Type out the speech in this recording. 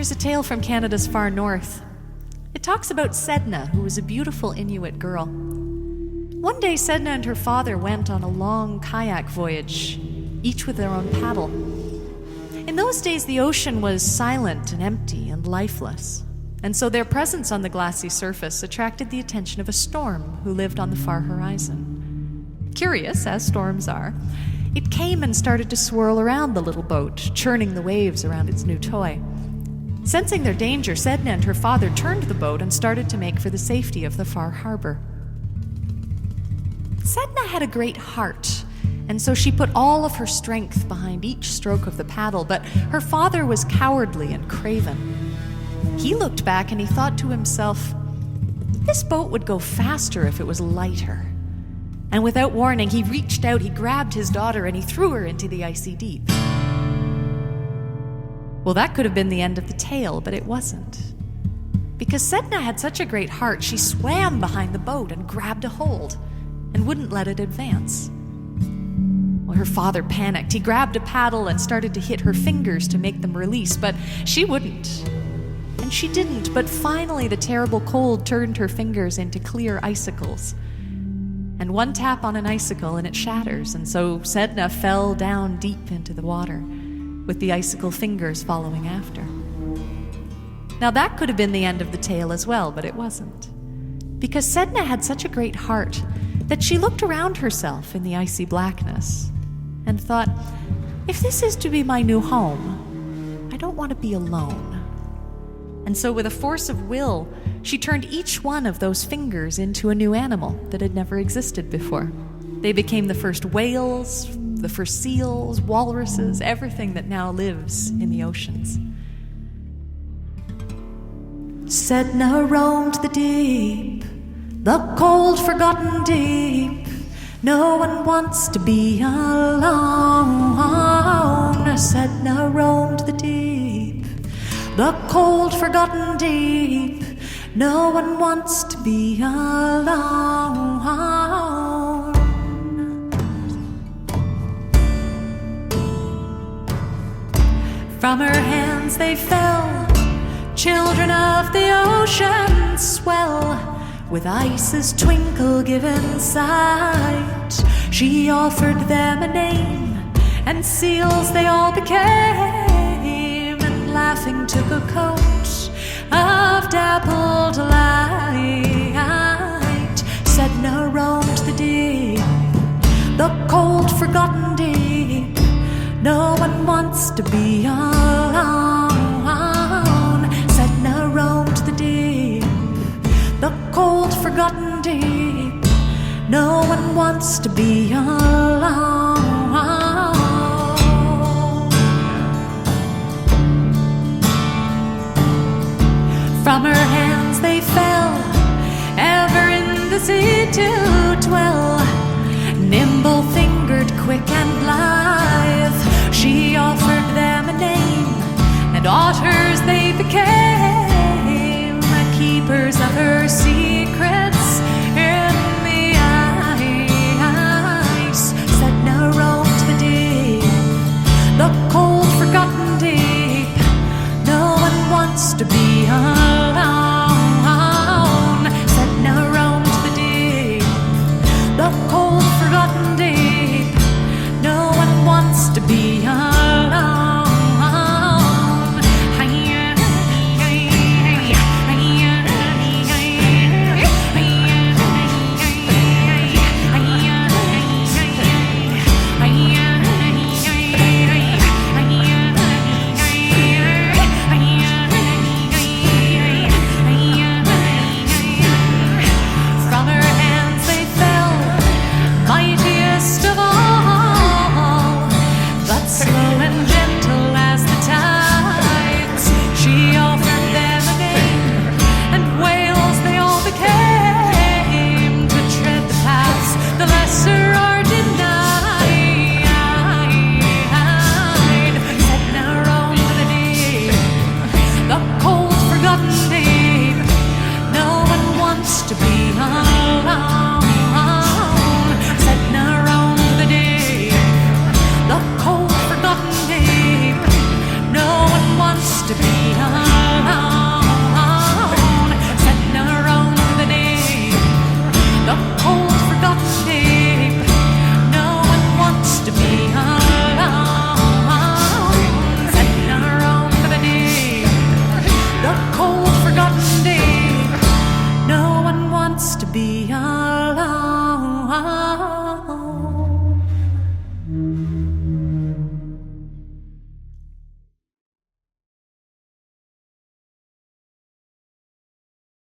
There's a tale from Canada's far north. It talks about Sedna, who was a beautiful Inuit girl. One day, Sedna and her father went on a long kayak voyage, each with their own paddle. In those days, the ocean was silent and empty and lifeless, and so their presence on the glassy surface attracted the attention of a storm who lived on the far horizon. Curious, as storms are, it came and started to swirl around the little boat, churning the waves around its new toy. Sensing their danger, Sedna and her father turned the boat and started to make for the safety of the far harbor. Sedna had a great heart, and so she put all of her strength behind each stroke of the paddle, but her father was cowardly and craven. He looked back and he thought to himself, this boat would go faster if it was lighter. And without warning, he reached out, he grabbed his daughter, and he threw her into the icy deep. Well, that could have been the end of the tale, but it wasn't. Because Sedna had such a great heart, she swam behind the boat and grabbed a hold and wouldn't let it advance. Well, her father panicked. He grabbed a paddle and started to hit her fingers to make them release, but she wouldn't. And she didn't, but finally the terrible cold turned her fingers into clear icicles. And one tap on an icicle and it shatters, and so Sedna fell down deep into the water, with the icicle fingers following after. Now that could have been the end of the tale as well, but it wasn't. Because Sedna had such a great heart that she looked around herself in the icy blackness and thought, if this is to be my new home, I don't want to be alone. And so with a force of will, she turned each one of those fingers into a new animal that had never existed before. They became the first whales, the first seals, walruses, everything that now lives in the oceans. Sedna roamed the deep, the cold forgotten deep. No one wants to be alone. Sedna roamed the deep, the cold forgotten deep. No one wants to be alone. From her hands they fell, children of the ocean swell, with ice's twinkle given sight. She offered them a name, and seals they all became, and laughing took a coat of dappled light. Sedna roamed the deep, the cold forgotten deep. No one wants to be alone. Sedna roamed the deep, the cold forgotten deep. No one wants to be alone. From her hands they fell, ever in the sea to dwell. Nimble-fingered, quick and blithe, she offered them a name, and otters they